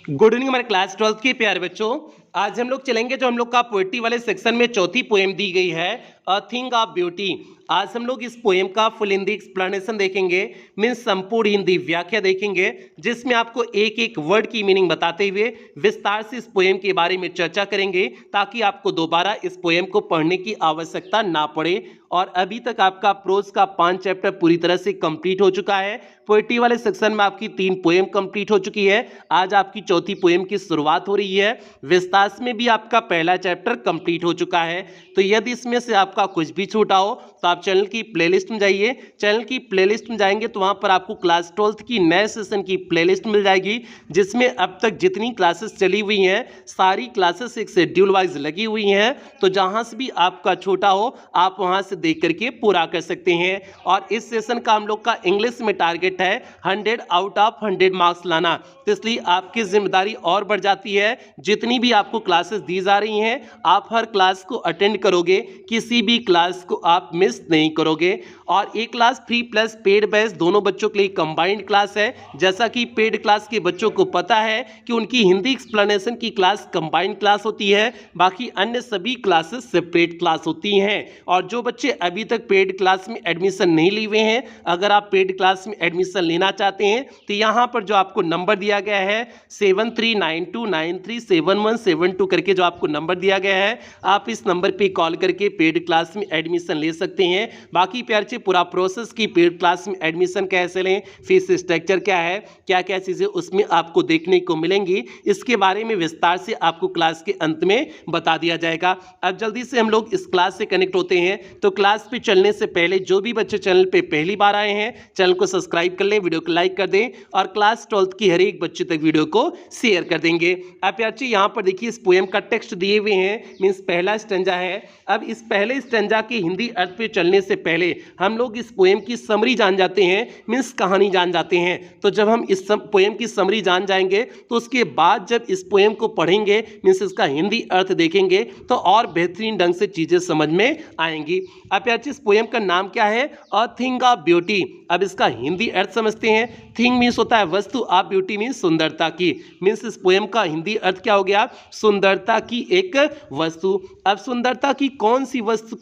Good evening हमारे class 12th के प्यारे बच्चों। आज हम लोग चलेंगे जो हम लोग का पोएट्री वाले सेक्शन में चौथी पोएम दी गई है अ थिंग ऑफ ब्यूटी। आज हम लोग इस पोएम का फुल हिंदी एक्सप्लेनेशन देखेंगे, मीन्स संपूर्ण हिंदी व्याख्या देखेंगे, जिसमें आपको एक एक वर्ड की मीनिंग बताते हुए विस्तार से इस पोएम के बारे में चर्चा करेंगे, ताकि आपको दोबारा इस पोएम को पढ़ने की आवश्यकता ना पड़े। और अभी तक आपका प्रोज का 5 चैप्टर पूरी तरह से कंप्लीट हो चुका है। पोएट्री वाले सेक्शन में आपकी 3 पोएम कंप्लीट हो चुकी है। आज आपकी चौथी पोएम की शुरुआत हो रही है। विस्तार में भी आपका पहला चैप्टर कंप्लीट हो चुका है। तो यदि इसमें से आपका कुछ भी छूटा हो तो आप चैनल की प्लेलिस्ट में जाइए। चैनल की प्लेलिस्ट में जाएंगे तो वहां पर आपको क्लास 12th की नए सेशन की प्लेलिस्ट मिल जाएगी, जिसमें अब तक जितनी क्लासेस चली हुई हैं सारी क्लासेस एक शेड्यूल वाइज लगी हुई हैं। तो जहां से भी आपका छोटा हो आप वहां से देख करके पूरा कर सकते हैं। और इस सेशन का हम लोग का इंग्लिश में टारगेट है 100 आउट ऑफ 100 मार्क्स लाना। तो इसलिए आपकी जिम्मेदारी और बढ़ जाती है। जितनी भी आपको क्लासेस दी जा रही हैं आप हर क्लास को अटेंड करोगे, किसी भी क्लास को आप मिस नहीं करोगे। और एक class free plus paid batch दोनों बच्चों के लिए कंबाइंड क्लास है। जैसा कि पेड क्लास के बच्चों को पता है कि उनकी हिंदी एक्सप्लेनेशन की क्लास कंबाइंड क्लास होती है, बाकी अन्य सभी क्लासेस सेपरेट क्लास होती हैं। और जो बच्चे अभी तक पेड क्लास में एडमिशन नहीं लिए हुए हैं, अगर आप पेड क्लास में एडमिशन लेना चाहते हैं तो यहाँ पर जो आपको नंबर दिया गया है 7392937172 करके जो आपको नंबर दिया गया है, आप इस नंबर पे कॉल करके पेड क्लास में एडमिशन ले सकते हैं। बाकी प्यार से पूरा प्रोसेस की पेड क्लास में एडमिशन कैसे लें, फीस स्ट्रक्चर क्या है, क्या क्या चीज़ें उसमें आपको देखने को मिलेंगी, इसके बारे में विस्तार से आपको क्लास के अंत में बता दिया जाएगा। अब जल्दी से हम लोग इस क्लास से कनेक्ट होते हैं। तो क्लास पे चलने से पहले जो भी बच्चे चैनल पे पहली बार आए हैं चैनल को सब्सक्राइब कर लें, वीडियो को लाइक कर दें और क्लास 12th की हर एक बच्चे तक वीडियो को शेयर कर देंगे। अब प्यार जी यहाँ पर देखिए इस पोएम का टेक्स्ट दिए हुए हैं, मीन्स पहला स्टैंजा है। अब इस पहले स्टैंजा के हिंदी अर्थ पे चलने से पहले हम लोग इस पोएम की समरी जान जाते हैं, मीन्स कहानी जान जाते हैं। तो जब हम इस पोएम की समरी जान जाएंगे तो उसके बाद जब इस पोएम को पढ़ेंगे, मीन्स इसका हिंदी अर्थ देखेंगे, तो और बेहतरीन ढंग से चीजें समझ में आएंगी। अब प्यार जी इस पोएम का नाम क्या है? अ थिंग ऑफ ब्यूटी। अब इसका हिंदी अर्थ समझते हैं। थिंग मीन्स होता है वस्तु, ऑफ ब्यूटी मीन्स सुंदरता की। मीन्स इस पोएम का हिंदी अर्थ क्या हो गया? सुंदरता की एक वस्तु। अब सुंदरता की कौन सी वस्तु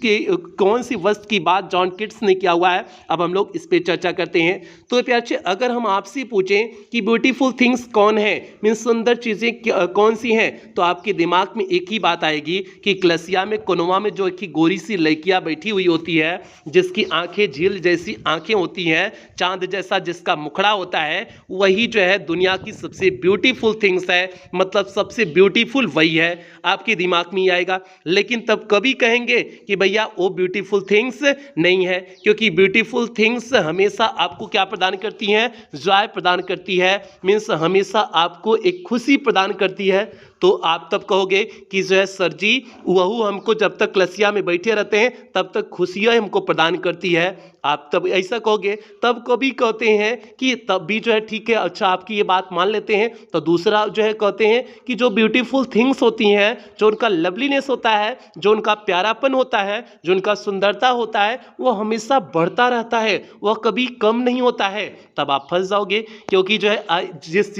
की बात जॉन किट्स ने किया हुआ है, अब हम लोग इस पे चर्चा करते हैं। तो प्यारे अगर हम आपसे पूछें कि ब्यूटीफुल थिंग्स कौन है, मीन्स सुंदर चीजें कौन सी हैं, तो आपके दिमाग में एक ही बात आएगी कि क्लसिया में कोनोवा में जो एक गोरी सी लड़कियां बैठी हुई होती है, जिसकी आंखें झील जैसी आंखें होती हैं, चांद जैसा जिसका मुखड़ा होता है, वही जो है दुनिया की सबसे ब्यूटीफुल थिंग्स है। मतलब सबसे ब्यूटीफुल वही है, आपके दिमाग में ही आएगा। लेकिन तब कभी कहेंगे कि भैया वो ब्यूटीफुल थिंग्स नहीं है, क्योंकि ब्यूटीफुल थिंग्स हमेशा आपको क्या प्रदान करती हैं? जॉय प्रदान करती है, मीन्स हमेशा आपको एक खुशी प्रदान करती है। तो आप तब कहोगे कि जो है सर जी वह हमको जब तक क्लसिया में बैठे रहते हैं तब तक खुशियाँ हमको प्रदान करती है, आप तब ऐसा कहोगे। तब कभी कहते हैं कि तब भी जो है ठीक है, अच्छा आपकी ये बात मान लेते हैं। तो दूसरा जो है कहते हैं कि जो ब्यूटीफुल थिंग्स होती हैं, जो उनका लवलीनेस होता है, जो उनका प्यारापन होता है, जो उनका सुंदरता होता है, वो हमेशा बढ़ता रहता है, वह कभी कम नहीं होता है। तब आप फंस जाओगे, क्योंकि जो है जिस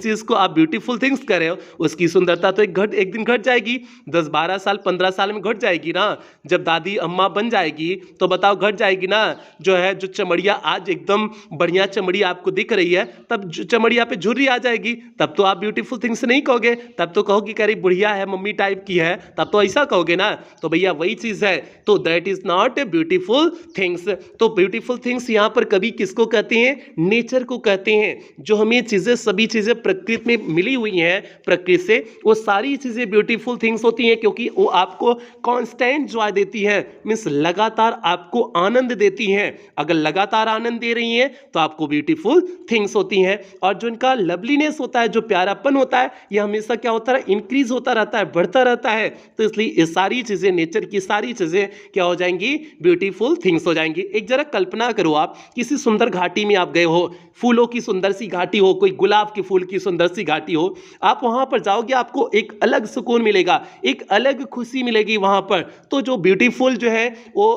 चीज़ को आप ब्यूटीफुल थिंग्स कर रहे हो उसकी सुंदरता तो एक दिन घट जाएगी, 10 12 साल 15 साल में घट जाएगी ना। जब दादी अम्मा बन जाएगी तो बताओ घट जाएगी ना। जो है जो चमड़िया आज एकदम बढ़िया चमड़िया आपको दिख रही है, तब चमड़िया पे झुर्री आ जाएगी, तब तो आप ब्यूटीफुल थिंग्स नहीं कहोगे, तब तो कहोगे कि अरे बुढ़िया है, मम्मी टाइप की है, तब तो ऐसा कहोगे ना। तो भैया वही चीज है, तो that is not a beautiful things. तो ब्यूटीफुल थिंग्स यहाँ पर कभी किसको कहते हैं? नेचर को कहते हैं। जो हमें चीजें सभी चीजें प्रकृति में मिली हुई हैं, प्रकृति से, वो सारी चीजें ब्यूटीफुल थिंग्स होती हैं, क्योंकि वो आपको कांस्टेंट जॉय देती है, मीन्स लगातार आपको आनंद देती हैं। अगर लगातार आनंद दे रही हैं तो आपको ब्यूटीफुल थिंग्स होती हैं। और जो इनका लवलीनेस होता है, जो प्यारापन होता है, यह हमेशा क्या होता है? इंक्रीज होता रहता है, बढ़ता रहता है। तो इसलिए ये सारी चीजें, नेचर की सारी चीजें क्या हो जाएंगी? ब्यूटीफुल थिंग्स हो जाएंगी। एक जरा कल्पना करो, आप किसी सुंदर घाटी में आप गए हो, फूलों की सुंदर सी घाटी हो, कोई गुलाब के फूल की सुंदर सी घाटी हो, आप वहां पर जाओ जाओगे आपको एक अलग सुकून मिलेगा, एक अलग खुशी मिलेगी वहां पर। तो जो ब्यूटीफुल जो है वो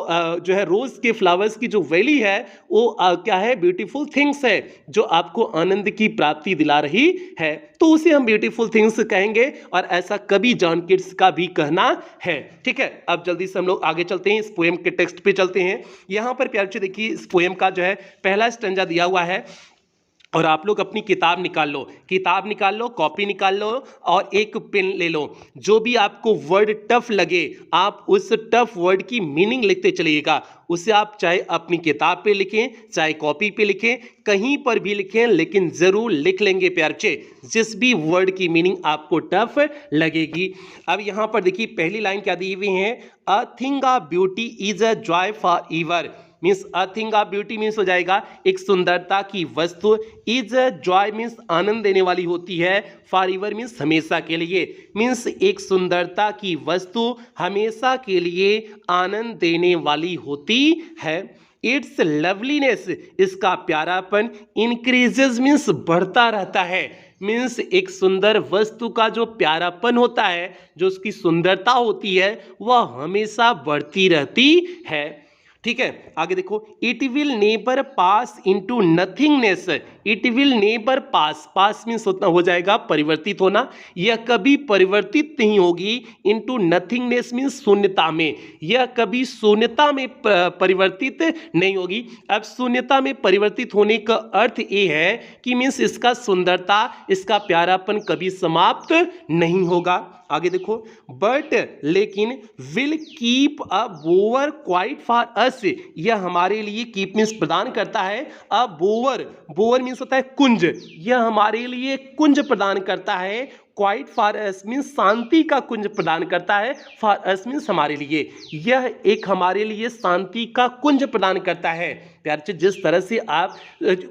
जो है रोज के फ्लावर्स की जो वैली है वो क्या है, ब्यूटीफुल थिंग्स है जो आपको आनंद की प्राप्ति दिला रही है, तो उसे हम ब्यूटीफुल थिंग्स कहेंगे और ऐसा कवि जॉन किट्स का भी कहना है। ठीक है, अब जल्दी से हम लोग आगे चलते हैं, इस पोएम के टेक्स्ट पे चलते हैं। यहां पर प्यारे बच्चों देखिए इस पोएम का जो है पहला स्टैंजा दिया हुआ है और आप लोग अपनी किताब निकाल लो, कॉपी निकाल लो और एक पेन ले लो। जो भी आपको वर्ड टफ लगे आप उस टफ वर्ड की मीनिंग लिखते चलिएगा। उसे आप चाहे अपनी किताब पे लिखें, चाहे कॉपी पे लिखें, कहीं पर भी लिखें, लेकिन जरूर लिख लेंगे प्यारे बच्चे जिस भी वर्ड की मीनिंग आपको टफ लगेगी। अब यहां पर देखिए पहली लाइन क्या दी हुई है, अ thing of beauty is a joy for ever. Means a thing of beauty means हो जाएगा एक सुंदरता की वस्तु, इज जॉय मीन्स आनंद देने वाली होती है, फॉर एवर मीन्स हमेशा के लिए। मीन्स एक सुंदरता की वस्तु हमेशा के लिए आनंद देने वाली होती है। इट्स लवलीनेस इसका प्यारापन, इंक्रीजेस मीन्स बढ़ता रहता है। मीन्स एक सुंदर वस्तु का जो प्यारापन होता है, जो उसकी सुंदरता होती है, वह हमेशा बढ़ती रहती है। ठीक है, आगे देखो, it will never pass into nothingness. It will never pass, pass means हो जाएगा परिवर्तित होना, यह कभी परिवर्तित नहीं होगी। इनटू नथिंगनेस मीन्स शून्यता में, यह कभी शून्यता में परिवर्तित नहीं होगी। अब शून्यता में परिवर्तित होने का अर्थ ये है कि मीन्स इसका सुंदरता, इसका प्यारापन कभी समाप्त नहीं होगा। आगे देखो, बट लेकिन will keep a bower quiet for us, यह हमारे लिए कीप मीन्स प्रदान करता है। अ बोवर, बोवर मीन्स होता है कुंज, यह हमारे लिए कुंज प्रदान करता है। क्वाइट फॉर अस मीन्स शांति का कुंज प्रदान करता है, फॉर अस मीन्स हमारे लिए, यह एक हमारे लिए शांति का कुंज प्रदान करता है। प्यारे जिस तरह से आप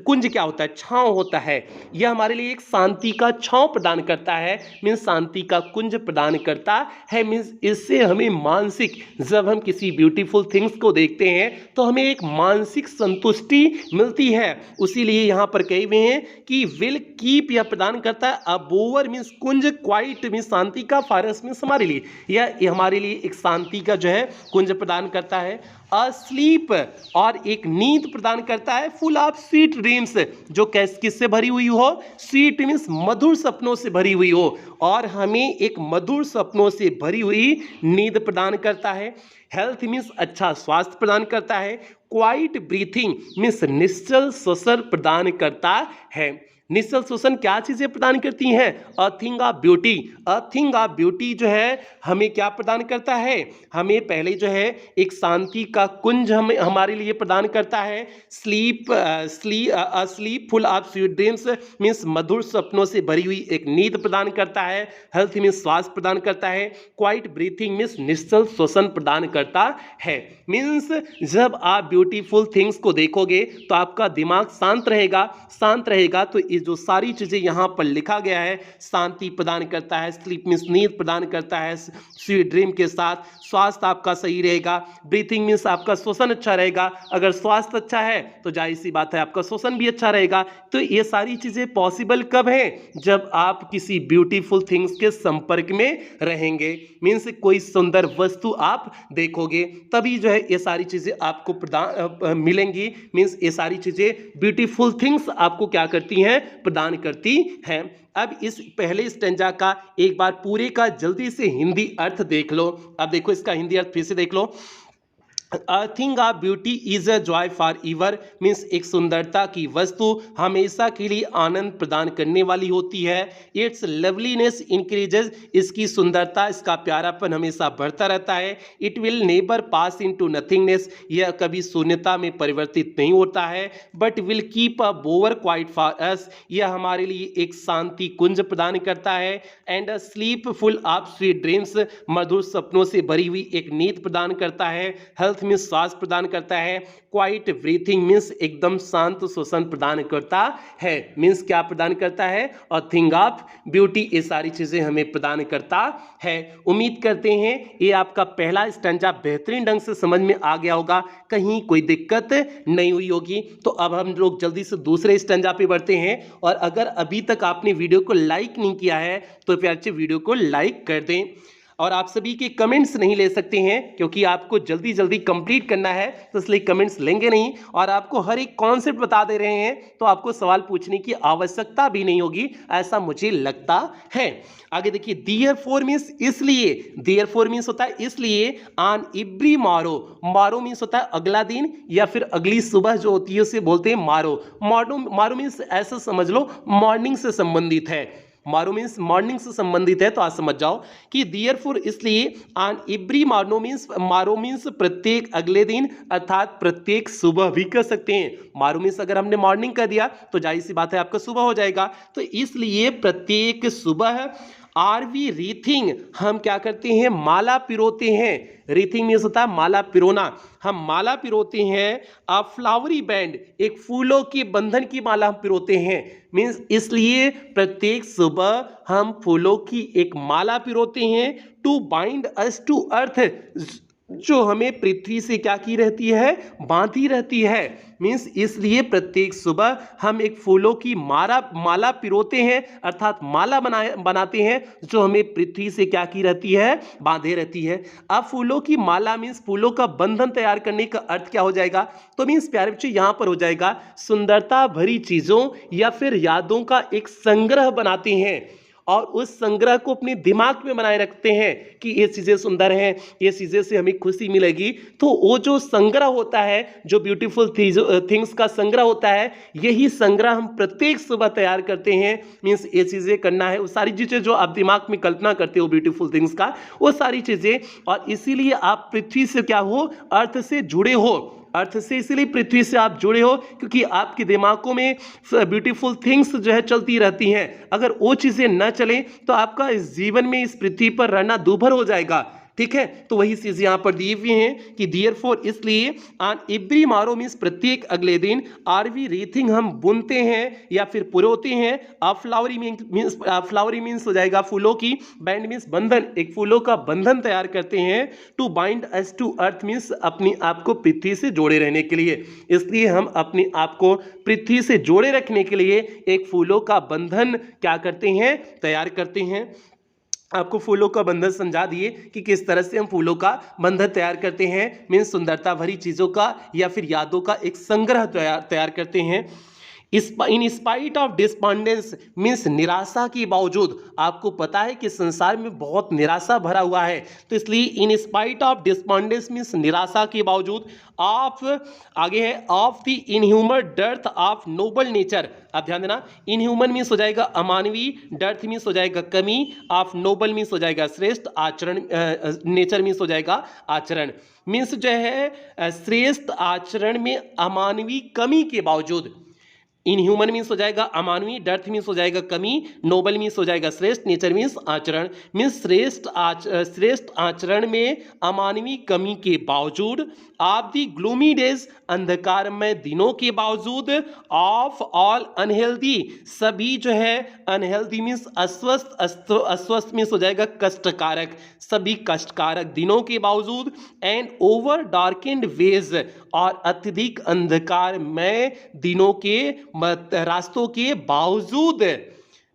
कुंज क्या होता है, छांव होता है, यह हमारे लिए एक शांति का छांव प्रदान करता है, मीन्स शांति का कुंज प्रदान करता है। मीन्स इससे हमें मानसिक, जब हम किसी ब्यूटीफुल थिंग्स को देखते हैं तो हमें एक मानसिक संतुष्टि मिलती है। उसीलिए यहाँ पर कहे हुए हैं कि विल कीप यह प्रदान करता है, अ बोवर मीन्स कुंज, क्वाइट मीन्स शांति का, फॉरेस्ट मीन्स हमारे लिए, यह हमारे लिए एक शांति का जो है कुंज प्रदान करता है। अस्लीप और एक नींद प्रदान करता है, फुल ऑफ स्वीट ड्रीम्स, जो किससे भरी हुई हो, स्वीट मीन्स मधुर सपनों से भरी हुई हो, और हमें एक मधुर सपनों से भरी हुई नींद प्रदान करता है। हेल्थ मीन्स अच्छा स्वास्थ्य प्रदान करता है। क्वाइट ब्रीथिंग मीन्स निश्चल श्वसन प्रदान करता है। निश्चल श्वसन क्या चीजें प्रदान करती हैं, अ thing of beauty. A thing of beauty जो है हमें क्या प्रदान करता है, हमें पहले जो है एक शांति का कुंज हमें हमारे लिए प्रदान करता है। Sleep full of sweet dreams means मधुर सपनों से भरी हुई एक नींद प्रदान करता है। हेल्थ मीन्स स्वास्थ्य प्रदान करता है। क्वाइट ब्रीथिंग मीन्स निश्चल श्वसन प्रदान करता है। मीन्स जब आप ब्यूटीफुल थिंग्स को देखोगे तो आपका दिमाग शांत रहेगा, तो ये जो सारी चीजें यहाँ पर लिखा गया है, शांति प्रदान करता है, स्लीप मीन्स नींद प्रदान करता है, स्वीट ड्रीम के साथ स्वास्थ्य आपका सही रहेगा, ब्रीथिंग मीन्स आपका श्वसन अच्छा रहेगा, अगर स्वास्थ्य अच्छा है तो जाहिर सी बात है आपका श्वसन भी अच्छा रहेगा। तो ये सारी चीजें पॉसिबल कब है, जब आप किसी ब्यूटीफुल थिंग्स के संपर्क में रहेंगे, मीन्स कोई सुंदर वस्तु आप देखोगे तभी जो है ये सारी चीजें आपको प्रदान मिलेंगी। मीन्स ये सारी चीजें ब्यूटीफुल थिंग्स आपको क्या करती हैं, प्रदान करती हैं। अब इस पहले स्टेंजा का एक बार पूरे का जल्दी से हिंदी अर्थ देख लो। अब देखो इसका हिंदी अर्थ फिर से देख लो। A thing of beauty is a joy for ever means एक सुंदरता की वस्तु हमेशा के लिए आनंद प्रदान करने वाली होती है। इट्स लवलीनेस इंक्रीजेज, इसकी सुंदरता, इसका प्यारापन हमेशा बढ़ता रहता है। It will never pass into nothingness, यह कभी शून्यता में परिवर्तित नहीं होता है। But will keep a bower quiet for us, यह हमारे लिए एक शांति कुंज प्रदान करता है। And a sleep full of sweet dreams, मधुर सपनों से भरी हुई एक नींद प्रदान करता है। हेल्थ अर्थ मीन्स श्वास प्रदान करता है, क्वाइट ब्रीथिंग मीन्स एकदम शांत श्वसन प्रदान करता है, मीन्स क्या प्रदान करता है, और थिंग ऑफ ब्यूटी, ये सारी चीजें हमें प्रदान करता है। उम्मीद करते हैं ये आपका पहला स्टैंजा बेहतरीन ढंग से समझ में आ गया होगा, कहीं कोई दिक्कत नहीं हुई होगी। तो अब हम लोग जल्दी से दूसरे स्टैंजा पे बढ़ते हैं, और अगर अभी तक आपने वीडियो को लाइक नहीं किया है तो प्यार से वीडियो को लाइक कर दें, और आप सभी के कमेंट्स नहीं ले सकते हैं क्योंकि आपको जल्दी जल्दी कंप्लीट करना है, तो इसलिए कमेंट्स लेंगे नहीं, और आपको हर एक कॉन्सेप्ट बता दे रहे हैं तो आपको सवाल पूछने की आवश्यकता भी नहीं होगी, ऐसा मुझे लगता है। आगे देखिए, देयरफॉर मींस इसलिए, देयरफॉर मींस होता है इसलिए, on every Morrow, Morrow means होता है अगला दिन या फिर अगली सुबह जो होती है उसे बोलते हैं मारो। मारो मींस ऐसा समझ लो मॉर्निंग से संबंधित है, मारो मीन्स मॉर्निंग से संबंधित है, तो आज समझ जाओ कि देयरफॉर इसलिए, ऑन एवरी मारो मीन्स प्रत्येक अगले दिन, अर्थात प्रत्येक सुबह भी कह सकते हैं। मारो मीन्स अगर हमने मॉर्निंग कर दिया तो जाहिर सी बात है आपका सुबह हो जाएगा, तो इसलिए प्रत्येक सुबह आर वी रीथिंग, हम क्या करते हैं, माला पिरोते हैं। रीथिंग मीन्स होता है माला पिरोना, हम माला पिरोते हैं। अ फ्लावरी बैंड, एक फूलों के बंधन की माला हम पिरोते हैं, मीन्स इसलिए प्रत्येक सुबह हम फूलों की एक माला पिरोते हैं। To bind us to earth, जो हमें पृथ्वी से क्या की रहती है, बांधी रहती है, मीन्स इसलिए प्रत्येक सुबह हम एक फूलों की माला पिरोते हैं, अर्थात माला बनाते हैं जो हमें पृथ्वी से क्या की रहती है, बांधे रहती है। अब फूलों की माला मीन्स फूलों का बंधन तैयार करने का अर्थ क्या हो जाएगा, तो मीन्स प्यारे बच्चे यहां पर हो जाएगा सुंदरता भरी चीजों या फिर यादों का एक संग्रह बनाते हैं, और उस संग्रह को अपने दिमाग में बनाए रखते हैं कि ये चीज़ें सुंदर हैं, ये चीज़ें से हमें खुशी मिलेगी। तो वो जो संग्रह होता है, जो ब्यूटीफुल थिंग्स का संग्रह होता है, यही संग्रह हम प्रत्येक सुबह तैयार करते हैं। मीन्स ये चीज़ें करना है, वो सारी चीज़ें जो आप दिमाग में कल्पना करते हो ब्यूटीफुल थिंग्स का, वो सारी चीज़ें, और इसीलिए आप पृथ्वी से क्या हो, अर्थ से जुड़े हो। अर्थ से इसलिए पृथ्वी से आप जुड़े हो क्योंकि आपके दिमागों में ब्यूटीफुल थिंग्स जो है चलती रहती हैं। अगर वो चीज़ें न चलें तो आपका इस जीवन में इस पृथ्वी पर रहना दूभर हो जाएगा, ठीक है। तो वही चीज यहां पर दी हुई है कि देयरफॉर इसलिए, ऑन एवरी मारो मीन्स प्रत्येक अगले दिन, आर वी रीथिंग हम बुनते हैं या फिर पुरोते हैं। फ्लावरी मीन्स हो जाएगा फूलों की, बैंड मीन्स बंधन, एक फूलों का बंधन तैयार करते हैं। To bind us to earth means अपने आप को पृथ्वी से जोड़े रहने के लिए, इसलिए हम अपने आप को पृथ्वी से जोड़े रखने के लिए एक फूलों का बंधन क्या करते हैं, तैयार करते हैं। आपको फूलों का बंधन समझा दिए कि किस तरह से हम फूलों का बंधन तैयार करते हैं, मीन्स सुंदरता भरी चीज़ों का या फिर यादों का एक संग्रह तैयार करते हैं। इन स्पाइट ऑफ डिस्पॉन्डेंस मीन्स निराशा के बावजूद, आपको पता है कि संसार में बहुत निराशा भरा हुआ है, तो इसलिए इन स्पाइट ऑफ डिस्पॉन्डेंस मीन्स निराशा के बावजूद, ऑफ आगे है of the inhuman dearth of noble nature. आप ध्यान देना, इनह्यूमन मीन्स हो जाएगा अमानवीय, डर्थ मीन्स हो जाएगा कमी, ऑफ नोबल मीन्स हो जाएगा श्रेष्ठ, आचरण नेचर मीन्स हो जाएगा आचरण, मीन्स जो है श्रेष्ठ आचरण में अमानवीय कमी के बावजूद। इनह्यूमन मीन्स हो जाएगा अमानवीय, डर्थ मीन्स हो जाएगा कमी, नोबल मीन्स हो जाएगा श्रेष्ठ, नेचर मीन्स आचरण, मीन्स श्रेष्ठ आचरण में अमानवीय कमी के बावजूद, ऑफ दी ग्लूमी डेज अंधकारमय दिनों के बावजूद, ऑफ ऑल अनहेल्दी सभी जो है, अनहेल्दी मीन्स अस्वस्थ, अस्वस्थ मीन्स हो जाएगा कष्टकारक, सभी कष्टकारक दिनों के बावजूद, एंड ओवर डार्केंड वेज और अत्यधिक अंधकारमय दिनों के रास्तों के बावजूद,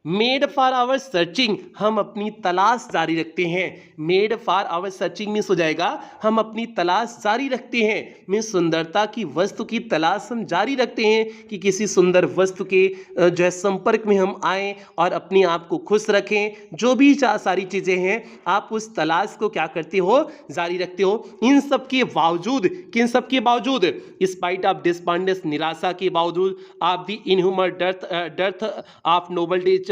मेड फॉर आवर सर्चिंग हम अपनी तलाश जारी रखते हैं। Made for our searching means हो जाएगा हम अपनी तलाश जारी रखते हैं, मीन्स सुंदरता की वस्तु की तलाश हम जारी रखते हैं कि किसी सुंदर वस्तु के जो है संपर्क में हम आएँ और अपने आप को खुश रखें। जो भी सारी चीज़ें हैं आप उस तलाश को क्या करते हो, जारी रखते हो। इन सब के बावजूद, किन सब के बावजूद, स्पाइट ऑफ डिस्पॉन्डेंस निराशा के बावजूद, of the inhuman dearth of noble nature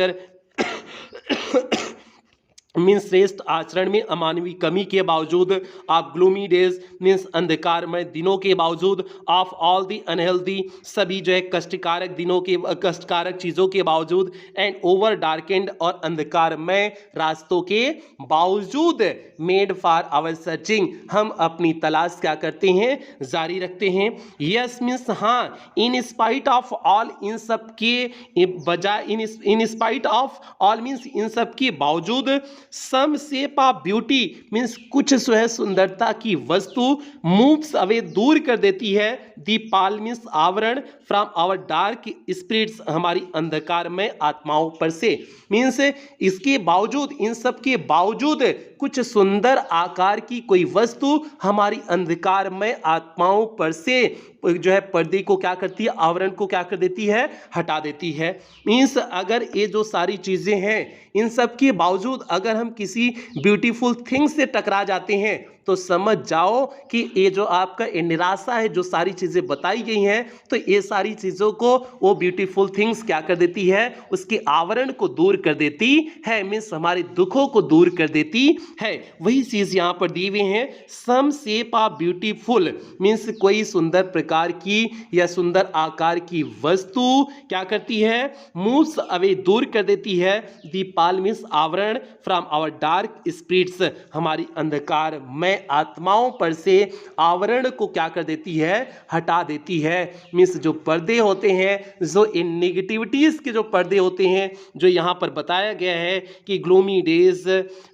means श्रेष्ठ आचरण में अमानवीय कमी के बावजूद, ऑफ ग्लूमी डेज मीन्स अंधकारमय दिनों के बावजूद, ऑफ ऑल दी अनहेल्दी सभी जो है कष्टकारक दिनों के कष्टकारक चीज़ों के बावजूद, एंड ओवर डार्केंड और अंधकारमय रास्तों के बावजूद, मेड फॉर आवर सर्चिंग हम अपनी तलाश क्या करते हैं, जारी रखते हैं। यस मीन्स हाँ, इन स्पाइट ऑफ ऑल इन सब के बजाय, in spite of all means इन सब के बावजूद, some shape of beauty means कुछ जो है सुंदरता की वस्तु, मूव्स अवे दूर कर देती है, दी पाल मीन्स आवरण, फ्रॉम आवर डार्क स्पिरिट्स हमारी अंधकारमय आत्माओं पर से। मीन्स इसके बावजूद, इन सब के बावजूद कुछ सुंदर आकार की कोई वस्तु हमारी अंधकारमय आत्माओं पर से जो है पर्दे को क्या करती है, आवरण को क्या कर देती है, हटा देती है। मीन्स अगर ये जो सारी चीजें हैं, इन सब के बावजूद अगर हम किसी ब्यूटीफुल थिंग से टकरा जाते हैं तो समझ जाओ कि ये जो आपका ये निराशा है, जो सारी चीजें बताई गई हैं, तो ये सारी चीजों को वो ब्यूटीफुल थिंग्स क्या कर देती है, उसके आवरण को दूर कर देती है। मीन्स हमारे दुखों को दूर कर देती है। वही चीज यहां पर दी हुई है, some shape of beautiful means कोई सुंदर प्रकार की या सुंदर आकार की वस्तु क्या करती है, मूव्स अवे दूर कर देती है, दीपाल मीन्स आवरण, फ्रॉम आवर डार्क स्पिरिट्स हमारी अंधकार में आत्माओं पर से आवरण को क्या कर देती है, हटा देती है। मीन्स जो पर्दे होते हैं, जो इन नेगेटिविटीज के जो पर्दे होते हैं, जो यहाँ पर बताया गया है कि ग्लूमी डेज,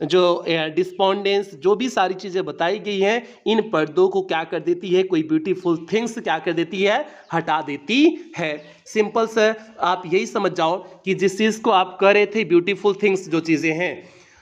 जो डिस्पोंडेंस, जो भी सारी चीजें बताई गई हैं, इन पर्दों को क्या कर देती है, कोई ब्यूटीफुल थिंग्स क्या कर देती है, हटा देती है। सिंपल सर आप यही समझ जाओ कि जिस चीज को आप कह रहे थे ब्यूटीफुल थिंग्स जो चीजें हैं,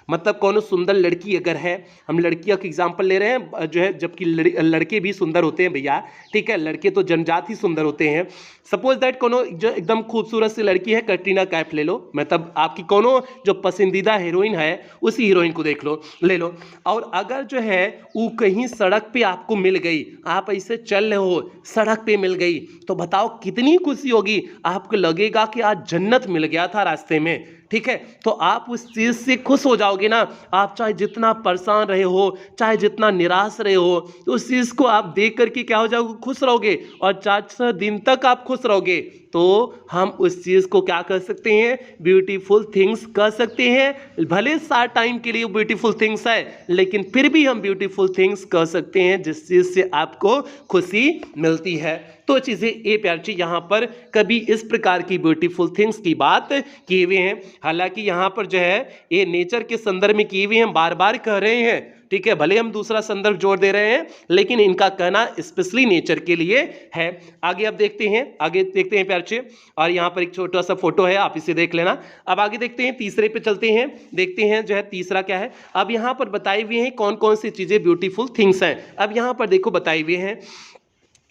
मतलब कौन सुंदर लड़की अगर है, हम लड़कियों का एग्जाम्पल ले रहे हैं जो है, जबकि लड़के भी सुंदर होते हैं भैया, ठीक है, लड़के तो जन्मजात ही सुंदर होते हैं। सपोज दैट कोनो जो एकदम खूबसूरत सी लड़की है, कैटरीना कैफ ले लो, मतलब आपकी कोनो जो पसंदीदा हीरोइन है उसी हीरोइन को देख लो, ले लो, और अगर जो है वो कहीं सड़क पे आपको मिल गई, आप ऐसे चल रहे हो, सड़क पे मिल गई, तो बताओ कितनी खुशी होगी, आपको लगेगा कि आज जन्नत मिल गया था रास्ते में, ठीक है। तो आप उस चीज से खुश हो जाओगे ना, आप चाहे जितना परेशान रहे हो, चाहे जितना निराश रहे हो, तो उस चीज को आप देख करके क्या हो जाओगे, खुश रहोगे, और 4 दिन तक आप खुश रहोगे। तो हम उस चीज को क्या कर सकते हैं, ब्यूटीफुल थिंग्स कर सकते हैं। भले शार्ट टाइम के लिए ब्यूटीफुल थिंग्स है, लेकिन फिर भी हम ब्यूटीफुल थिंग्स कर सकते हैं जिस चीज से आपको खुशी मिलती है। तो चीजें ये प्यार जी यहाँ पर कभी इस प्रकार की ब्यूटीफुल थिंग्स की बात किए हुए हैं। हालांकि यहाँ पर जो है ये नेचर के संदर्भ में किए हुए हम बार बार कह रहे हैं, ठीक है, भले हम दूसरा संदर्भ जोड़ दे रहे हैं, लेकिन इनका कहना स्पेशली नेचर के लिए है। आगे अब देखते हैं प्यार जी, और यहाँ पर एक छोटा सा फोटो है, आप इसे देख लेना। अब आगे देखते हैं, तीसरे पे चलते हैं, देखते हैं जो है तीसरा क्या है। अब यहाँ पर बताए हुए हैं कौन कौन सी चीजें ब्यूटीफुल थिंग्स हैं। अब यहाँ पर देखो बताए हुए हैं,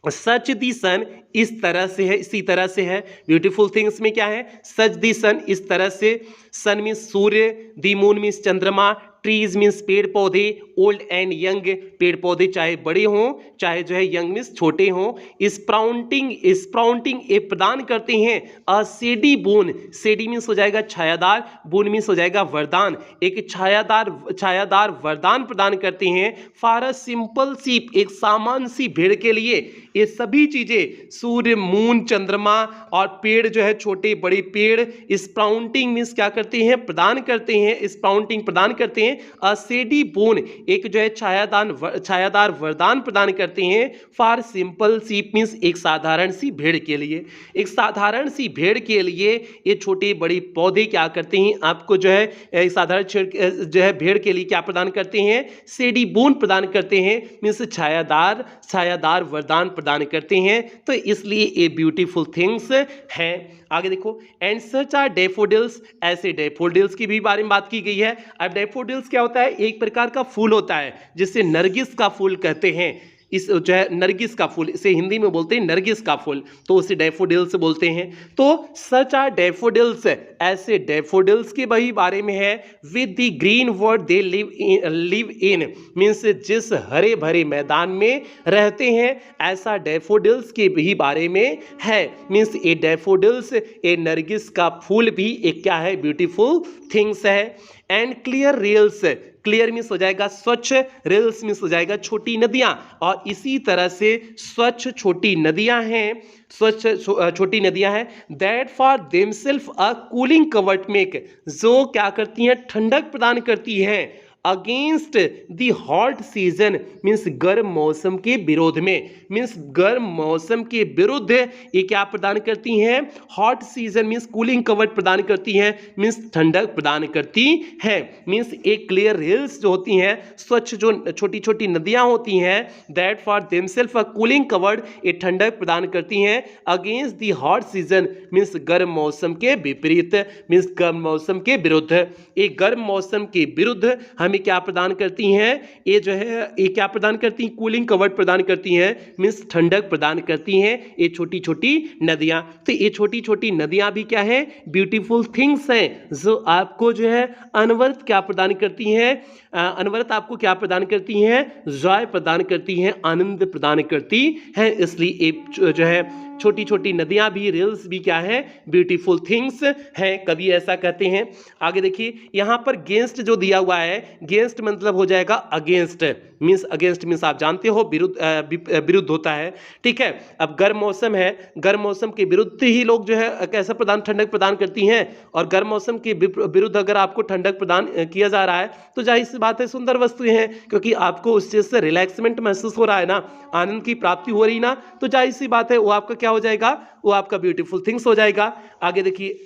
सच दी सन इस तरह से है, इसी तरह से है। ब्यूटीफुल थिंग्स में क्या है, सच दी सन इस तरह से, सन means Surya, the moon means चंद्रमा, ट्रीज मीन्स पेड़ पौधे, ओल्ड एंड यंग पेड़ पौधे चाहे बड़े हों चाहे जो है यंग मीन्स छोटे हों, स्प्राउटिंग ये प्रदान करते हैं, अ सेडी बोन, सेडी मीन्स हो जाएगा छायादार, बोन मीन्स हो जाएगा वरदान, एक छायादार वरदान प्रदान करते हैं, फॉर अ सिंपल शीप एक सामान्य सी भेड़ के लिए। ये सभी चीजें सूर्य, मून, चंद्रमा और पेड़ जो है छोटे बड़े पेड़, स्प्राउटिंग मीन्स क्या करते हैं, प्रदान करते हैं, स्प्राउटिंग प्रदान करते हैं, अ सेडी बोन एक जो है छायादार वरदान प्रदान करते हैं, फॉर सिंपल शीप मीन्स एक साधारण सी भेड़ के लिए। एक साधारण सी भेड़ के लिए ये छोटे बड़े पौधे क्या करते हैं, आपको जो है साधारण जो है भेड़ के लिए क्या प्रदान करते हैं, सेडी बोन प्रदान करते हैं, मीन्स छायादार वरदान प्रदान करते हैं। तो इसलिए ये ब्यूटीफुल थिंग्स हैं। आगे देखो, एंड सच आर डैफोडिल्स, ऐसे डैफोडिल्स की भी बारे में बात की गई है। अब डैफोडिल्स क्या होता है, एक प्रकार का फूल होता है जिसे नरगिस का फूल कहते हैं। इस जो है नरगिस का फूल, इसे हिंदी में बोलते हैं नरगिस का फूल, तो उसे डैफोडिल्स बोलते हैं। तो सच आर डैफोडिल्स, ऐसे डैफोडिल्स के वही बारे में है। With the green word they live in means जिस हरे भरे मैदान में रहते हैं, ऐसा डैफोडिल्स के भी बारे में है। मीन्स ए डैफोडिल्स, ए नरगिस का फूल भी एक क्या है, ब्यूटीफुल थिंग्स है। And clear reels, clear means हो जाएगा स्वच्छ, रिल्स मीन्स हो जाएगा छोटी नदियां, और इसी तरह से स्वच्छ छोटी नदियां हैं, स्वच्छ छोटी नदियां हैं। That for themselves a cooling covert make, जो क्या करती हैं, ठंडक प्रदान करती हैं against the hot season means गर्म मौसम के विरोध में, मीन्स गर्म मौसम के विरुद्ध ये क्या प्रदान करती हैं, hot season means cooling covert प्रदान करती हैं, मीन्स ठंडक प्रदान करती हैं। मीन्स एक क्लियर हिल्स जो होती हैं, स्वच्छ जो छोटी छोटी नदियां होती हैं, that for themselves a cooling covert, ये ठंडक प्रदान करती हैं against the hot season means गर्म मौसम के विपरीत, मीन्स गर्म मौसम के विरुद्ध। एक गर्म मौसम के विरुद्ध हमें क्या प्रदान करती हैं, ये जो है ये क्या प्रदान करती हैं, कूलिंग कवर्ट प्रदान करती हैं, मीन्स ठंडक प्रदान करती हैं ये छोटी छोटी नदियां। तो ये छोटी छोटी नदियां भी क्या है, ब्यूटीफुल थिंग्स हैं, जो आपको जो है अनवरत क्या प्रदान करती हैं, अनवरत आपको क्या प्रदान करती हैं, जॉय प्रदान करती हैं, आनंद प्रदान करती हैं। इसलिए जो है छोटी छोटी नदियां भी, रिल्स भी क्या है, ब्यूटीफुल थिंग्स हैं, कभी ऐसा कहते हैं। आगे देखिए यहां पर गेंस्ट जो दिया हुआ है, गेंस्ट मतलब हो जाएगा अगेंस्ट, मीन्स अगेंस्ट मीन्स आप जानते हो विरुद्ध होता है, ठीक है। अब गर्म मौसम है, गर्म मौसम के विरुद्ध ही लोग जो है कैसा ठंडक प्रदान करती हैं, और गर्म मौसम के विरुद्ध अगर आपको ठंडक प्रदान किया जा रहा है तो जाहिर सी बात है सुंदर वस्तुएं हैं, क्योंकि आपको उस चीज से रिलैक्समेंट महसूस हो रहा है ना, आनंद की प्राप्ति हो रही ना, तो जाहिर सी बात है वो आपका क्या हो जाएगा, वो आपका ब्यूटीफुल थिंग्स हो जाएगा। आगे देखिए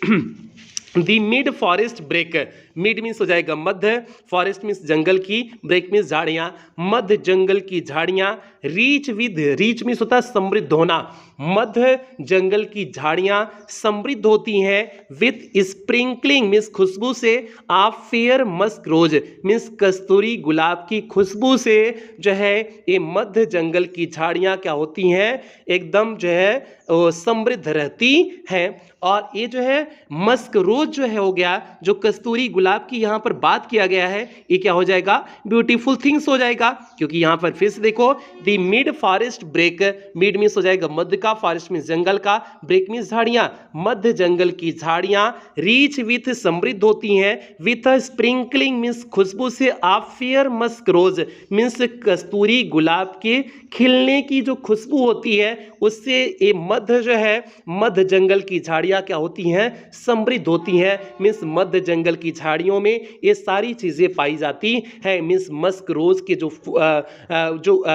the mid forest break, mid means हो जाएगा मध्य, फॉरेस्ट मीन्स जंगल की, ब्रेक मीन्स झाड़ियां, मध्य जंगल की झाड़ियां, रीच विद, रीच मीन्स होता है समृद्ध होना, मध्य जंगल की झाड़ियां समृद्ध होती हैं, विथ स्प्रिंकलिंग मीन्स खुशबू से, आप फेयर मस्क रोज मीन्स कस्तूरी गुलाब की खुशबू से जो है ये मध्य जंगल की झाड़ियां क्या होती हैं, एकदम जो है समृद्ध रहती हैं। और ये जो है मस्क रोज जो है हो गया, जो कस्तूरी गुलाब की यहाँ पर बात किया गया है, ये क्या हो जाएगा, ब्यूटीफुल थिंग्स हो जाएगा, क्योंकि यहाँ पर फिर से देखो the mid forest break, mid means हो जाएगा मध्य का, फॉरेस्ट मीन्स जंगल का, ब्रेक मीन्स झाड़ियां, मध्य जंगल की झाड़ियां, रीच विथ समृद्ध होती हैं, विथ स्प्रिंकलिंग मीन्स खुशबू से, आप फेयर मस्क रोज मीन्स कस्तूरी गुलाब के खिलने की जो खुशबू होती है उससे ये मध्य जो है, मध्य जंगल की झाड़ियां क्या होती हैं, समृद्ध होती हैं, मीन्स मध्य जंगल की झाड़ियों में ये सारी चीजें पाई जाती हैं, मीन्स मस्क रोज के जो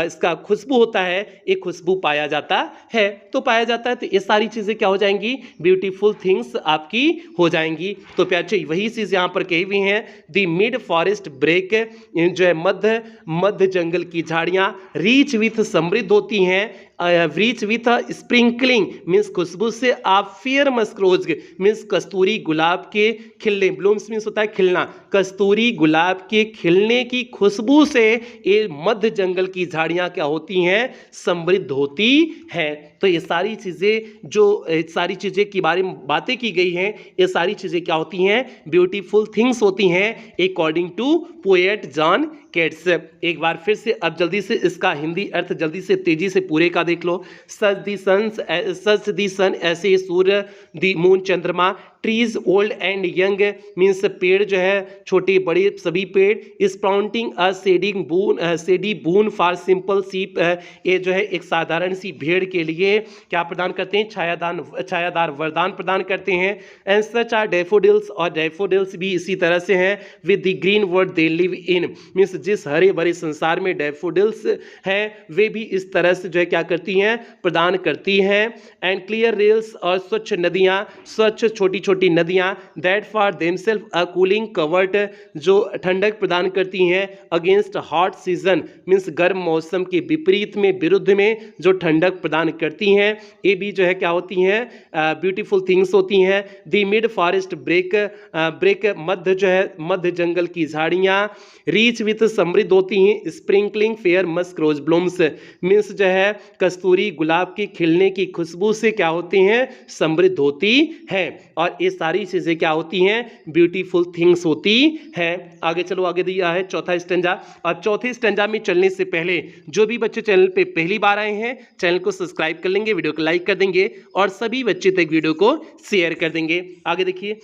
इसका खुशबू होता है, ये खुशबू पाया जाता है, तो पाया जाता है, तो ये सारी चीजें क्या हो जाएंगी, ब्यूटीफुल थिंग्स आपकी हो जाएंगी। तो प्यारे वही चीज यहाँ पर कही हुई हैं, द मिड फॉरेस्ट ब्रेक जो है मध्य जंगल की झाड़ियां, रीच विथ समृद्ध होती हैं, रीच विथ स्प्रिंकलिंग मीन्स खुशबू से, आप फेयर मस्क रोज मीन्स कस्तूरी गुलाब के खिलने, ब्लूम्स मीन्स होता है खिलना, कस्तूरी गुलाब के खिलने की खुशबू से ये मध्य जंगल की झाड़ियां क्या होती हैं, समृद्ध होती हैं। तो ये सारी चीजें जो सारी चीजें के बारे में बातें की गई हैं, ये सारी चीजें क्या होती हैं, ब्यूटीफुल थिंग्स होती हैं अकॉर्डिंग टू पोएट जॉन केट्स। एक बार फिर से अब जल्दी से इसका हिंदी अर्थ जल्दी से तेजी से पूरे का देख लो। सच दी सन ऐसे सूर्य, दी मून चंद्रमा, trees old and young means पेड़ जो है छोटे बड़े सभी पेड़, sprouting a shady boon for simple sheep, ये जो है एक साधारण सी भेड़ के लिए क्या प्रदान करते हैं, छायादार वरदान प्रदान करते हैं। एंड सच आर डैफोडिल्स, और डैफोडिल्स भी इसी तरह से हैं, with the green world they live in means जिस हरे भरे संसार में डैफोडिल्स हैं वे भी इस तरह से जो है क्या करती हैं, प्रदान करती हैं। एंड क्लियर रेल्स, और स्वच्छ नदियाँ, स्वच्छ छोटी छोटी नदियाँ that for themselves a cooling covert, जो ठंडक प्रदान करती हैं अगेंस्ट हॉट सीजन, मीन्स गर्म मौसम के विपरीत में, विरुद्ध में जो ठंडक प्रदान करती हैं, ये भी जो है क्या होती हैं, ब्यूटीफुल थिंग्स होती हैं। द मिड फॉरेस्ट ब्रेक मध्य जो है मध्य जंगल की झाड़ियाँ रीच विथ समृद्ध होती हैं, sprinkling fair musk rose blooms, means जो है कस्तूरी गुलाब की खिलने की खुशबू से क्या होती हैं, समृद्ध होती है। और ये सारी चीजें क्या होती हैं, ब्यूटीफुल थिंग्स होती है। आगे चलो, आगे दिया है चौथा स्टैंजा। और चौथे स्टैंजा में चलने से पहले जो भी बच्चे चैनल पे पहली बार आए हैं, चैनल को सब्सक्राइब कर लेंगे, वीडियो को लाइक कर देंगे और सभी बच्चे तक वीडियो को शेयर कर देंगे। आगे देखिए,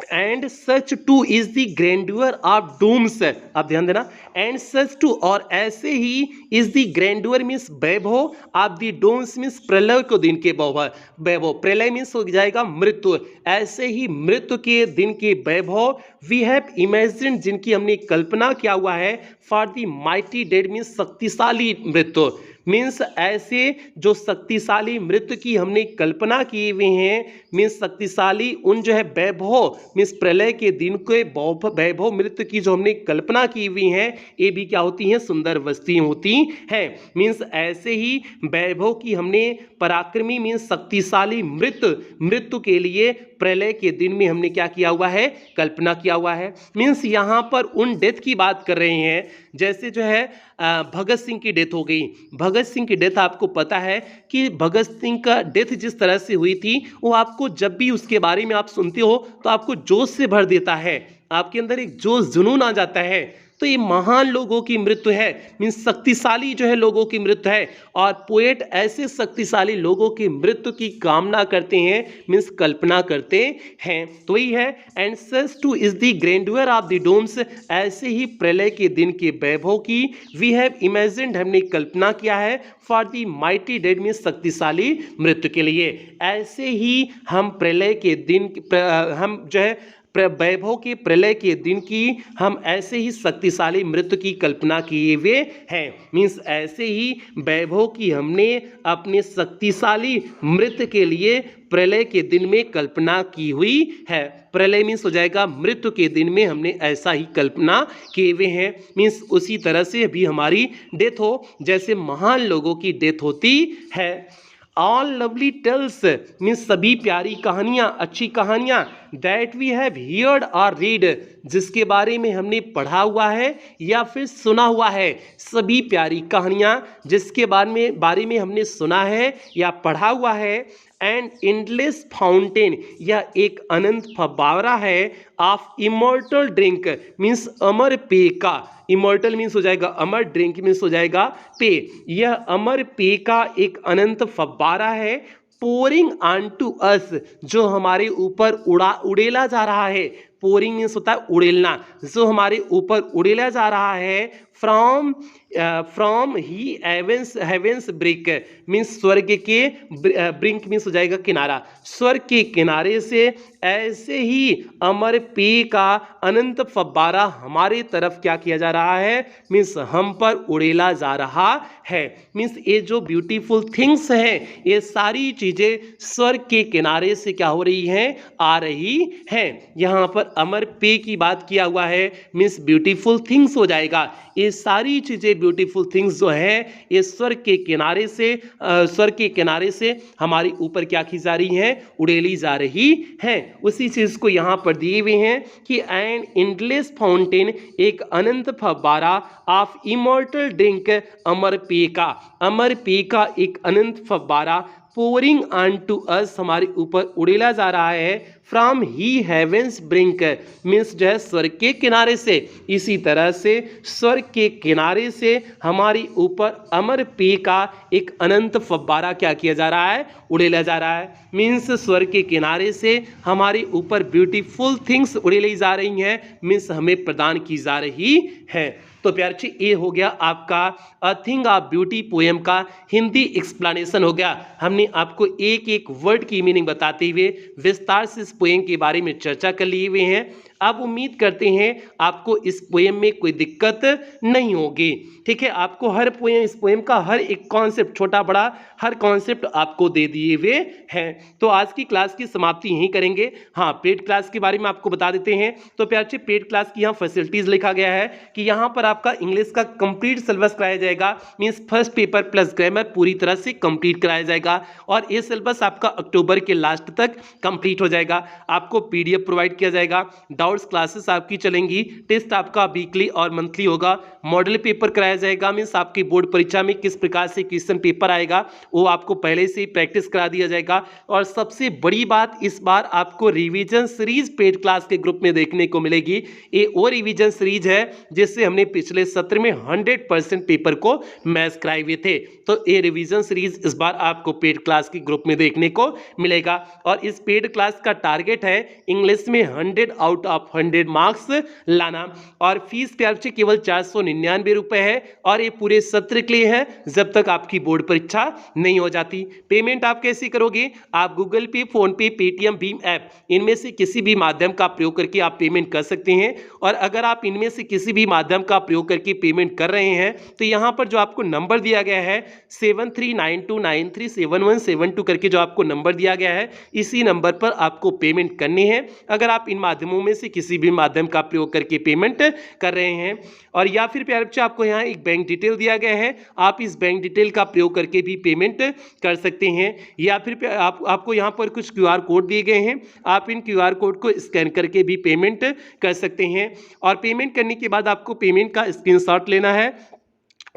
and such too is the grandeur of dooms, आप ध्यान देना, एंड सच टू, और ऐसे ही, इज द ग्रैंडुअर मीन्स वैभव ऑफ द डूम्स मीन्स प्रलय को दिन के वैभव, प्रलय मीन्स हो जाएगा मृत्यु, ऐसे ही मृत्यु के दिन के वैभव वी हैव इमेजिन्ड, जिनकी हमने कल्पना किया हुआ है, for the mighty dead means शक्तिशाली मृत्यु, मीन्स ऐसे जो शक्तिशाली मृत्यु की हमने कल्पना किए हुए हैं, मीन्स शक्तिशाली उन जो है वैभव मीन्स प्रलय के दिन के वैभव मृत्यु की जो हमने कल्पना की हुई है, ये भी क्या होती हैं, सुंदर वस्तुएं होती हैं। मीन्स ऐसे ही वैभव की हमने पराक्रमी मीन्स शक्तिशाली मृत्यु के लिए प्रलय के दिन में हमने क्या किया हुआ है, कल्पना किया हुआ है। मीन्स यहाँ पर उन डेथ की बात कर रहे हैं, जैसे जो है भगत सिंह की डेथ हो गई। भगत सिंह की डेथ आपको पता है कि भगत सिंह का डेथ जिस तरह से हुई थी, वो आपको जब भी उसके बारे में आप सुनते हो तो आपको जोश से भर देता है, आपके अंदर एक जोश जुनून आ जाता है। तो ये महान लोगों की मृत्यु है, मीन्स शक्तिशाली जो है लोगों की मृत्यु है, और पोएट ऐसे शक्तिशाली लोगों की मृत्यु की कामना करते हैं, मीन्स कल्पना करते हैं। तो वही है, and such too is the grandeur of the dooms, ऐसे ही प्रलय के दिन के वैभव की वी हैव इमेजिन्ड, हमने कल्पना किया है, for the mighty dead means शक्तिशाली मृत्यु के लिए। ऐसे ही हम प्रलय के दिन हम जो है वैभव के प्रलय के दिन की हम ऐसे ही शक्तिशाली मृत्यु की कल्पना किए हुए हैं। मीन्स ऐसे ही वैभव की हमने अपने शक्तिशाली मृत्यु के लिए प्रलय के दिन में कल्पना की हुई है। प्रलय मीन्स हो जाएगा मृत्यु के दिन में हमने ऐसा ही कल्पना किए हुए हैं। मीन्स उसी तरह से भी हमारी डेथ हो, जैसे महान लोगों की डेथ होती है। ऑल लवली टेल्स मीन्स सभी प्यारी कहानियाँ, अच्छी कहानियाँ, दैट वी हैव हियर्ड और रीड, जिसके बारे में हमने पढ़ा हुआ है या फिर सुना हुआ है। सभी प्यारी कहानियाँ जिसके बारे में हमने सुना है या पढ़ा हुआ है। एंड एंडलेस फाउंटेन, यह एक अनंत फव्वारा है, ऑफ इमोर्टल ड्रिंक मीन्स अमर पेय का, इमोर्टल मीन्स हो जाएगा अमर, ड्रिंक मीन्स हो जाएगा पेय, यह अमर पेय का एक अनंत फव्वारा है। पोरिंग ऑन टू अस, जो हमारे ऊपर उड़ेला जा रहा है। पोरिंग मीन्स होता है उड़ेलना, जो हमारे ऊपर उड़ेला जा रहा है। From the heavens brick means स्वर्ग के ब्रिंक मीन्स हो जाएगा किनारा, स्वर्ग के किनारे से ऐसे ही अमर पेय का अनंत फव्वारा हमारे तरफ क्या किया जा रहा है, मीन्स हम पर उड़ेला जा रहा है। मीन्स ये जो ब्यूटीफुल थिंग्स हैं, ये सारी चीजें स्वर्ग के किनारे से क्या हो रही हैं, आ रही हैं। यहाँ पर अमर पेय की बात किया हुआ है, मीन्स ब्यूटीफुल थिंग्स हो जाएगा। ये सारी चीजें ब्यूटीफुल थिंग्स जो है, ये स्वर्ग के किनारे से हमारे ऊपर क्या की जा रही हैं, उड़ेली जा रही हैं। उसी चीज को यहाँ पर दिए हुए हैं कि एन एंडलेस फाउंटेन, एक अनंत फव्वारा, ऑफ इमोर्टल ड्रिंक, अमर पेय का एक अनंत फव्वारा, पोरिंग ऑन टू अस, हमारे ऊपर उड़ेला जा रहा है। From the heavens brink means जो है स्वर्ग के किनारे से, इसी तरह से स्वर्ग के किनारे से हमारी ऊपर अमर पेय का एक अनंत फव्वारा क्या किया जा रहा है, उड़ेला जा रहा है। मीन्स स्वर्ग के किनारे से हमारे ऊपर ब्यूटीफुल थिंग्स उड़ेली जा रही हैं, मीन्स हमें प्रदान की जा रही है। तो प्यारे बच्चे, ये हो गया आपका अ थिंग ऑफ ब्यूटी पोएम का हिंदी एक्सप्लेनेशन हो गया। हमने आपको एक एक वर्ड की मीनिंग बताते हुए विस्तार से इस पोएम के बारे में चर्चा कर लिए हुए हैं। आप उम्मीद करते हैं आपको इस पोएम में कोई दिक्कत नहीं होगी। ठीक है, आपको हर पोएम, इस पोएम का हर एक कॉन्सेप्ट, छोटा बड़ा हर कॉन्सेप्ट आपको दे दिए हुए हैं। तो आज की क्लास की समाप्ति यहीं करेंगे। हाँ, पेड क्लास के बारे में आपको बता देते हैं। तो प्यारे बच्चे, पेड क्लास की यहाँ फैसिलिटीज लिखा गया है कि यहाँ पर आपका इंग्लिश का कंप्लीट सिलेबस कराया जाएगा, means first paper plus grammar पूरी तरह से कंप्लीट कराया जाएगा और ये सिलेबस आपका अक्टूबर के लास्ट तक कंप्लीट हो जाएगा। आपको पीडीएफ प्रोवाइड किया जाएगा, डाउट्स क्लासेस आपकी चलेंगी, टेस्ट आपका वीकली और मंथली होगा, मॉडल पेपर कराया जाएगा, मीन्स आपकी बोर्ड परीक्षा में किस प्रकार से क्वेश्चन पेपर आएगा वो आपको पहले से ही प्रैक्टिस करा दिया जाएगा। और सबसे बड़ी बात, इस बार आपको रिवीजन सीरीज पेड क्लास के ग्रुप में देखने को मिलेगी। ये वो रिवीजन सीरीज है जिससे हमने पिछले सत्र में 100% पेपर को मैच कराए हुए थे। तो ये रिवीजन सीरीज इस बार आपको पेड क्लास के ग्रुप में देखने को मिलेगा और इस पेड क्लास का टारगेट है इंग्लिश में 100 आउट ऑफ 100 मार्क्स लाना। और फीस प्यार बच्चे केवल 499 रुपए है और ये पूरे सत्र के लिए है जब तक आपकी बोर्ड परीक्षा नहीं हो जाती। पेमेंट आप कैसे करोगे? आप गूगल पे, फोन पे, पेटीएम, भीम ऐप, इनमें से किसी भी माध्यम का प्रयोग करके आप पेमेंट कर सकते हैं। और अगर आप इनमें से किसी भी माध्यम का प्रयोग करके पेमेंट कर रहे हैं तो यहाँ पर जो आपको नंबर दिया गया है 7392937172 करके जो आपको नंबर दिया गया है, इसी नंबर पर आपको पेमेंट करनी है अगर आप इन माध्यमों में से किसी भी माध्यम का प्रयोग करके पेमेंट कर रहे हैं। और या फिर प्यारे बच्चे, आपको यहाँ एक बैंक डिटेल दिया गया है, आप इस बैंक डिटेल का प्रयोग करके भी पेमेंट कर सकते हैं। या फिर आपको यहाँ पर कुछ क्यूआर कोड दिए गए हैं, आप इन क्यूआर कोड को स्कैन करके भी पेमेंट कर सकते हैं। और पेमेंट करने के बाद आपको पेमेंट का स्क्रीनशॉट लेना है।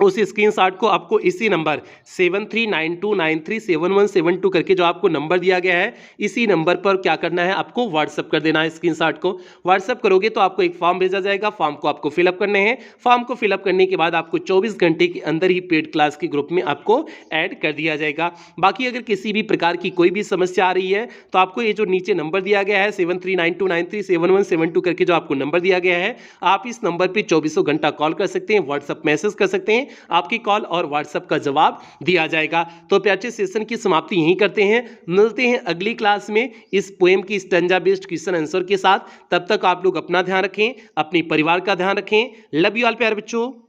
उस स्क्रीनशॉट को आपको इसी नंबर 7392937172 करके जो आपको नंबर दिया गया है, इसी नंबर पर क्या करना है, आपको व्हाट्सअप कर देना है। स्क्रीनशॉट को व्हाट्सअप करोगे तो आपको एक फॉर्म भेजा जाएगा, फॉर्म को आपको फिलअप करने हैं। फॉर्म को फिलअप करने के बाद आपको 24 घंटे के अंदर ही पेड क्लास के ग्रुप में आपको ऐड कर दिया जाएगा। बाकी अगर किसी भी प्रकार की कोई भी समस्या आ रही है तो आपको ये जो नीचे नंबर दिया गया है 7392937172 करके जो आपको नंबर दिया गया है, आप इस नंबर पर 24 घंटा कॉल कर सकते हैं, व्हाट्सअप मैसेज कर सकते हैं, आपकी कॉल और व्हाट्सएप का जवाब दिया जाएगा। तो प्यारे सेशन की समाप्ति यहीं करते हैं, मिलते हैं अगली क्लास में इस पोएम की स्टैंजा बेस्ड क्वेश्चन आंसर के साथ। तब तक आप लोग अपना ध्यान रखें, अपने परिवार का ध्यान रखें। लव यू ऑल प्यारे बच्चों।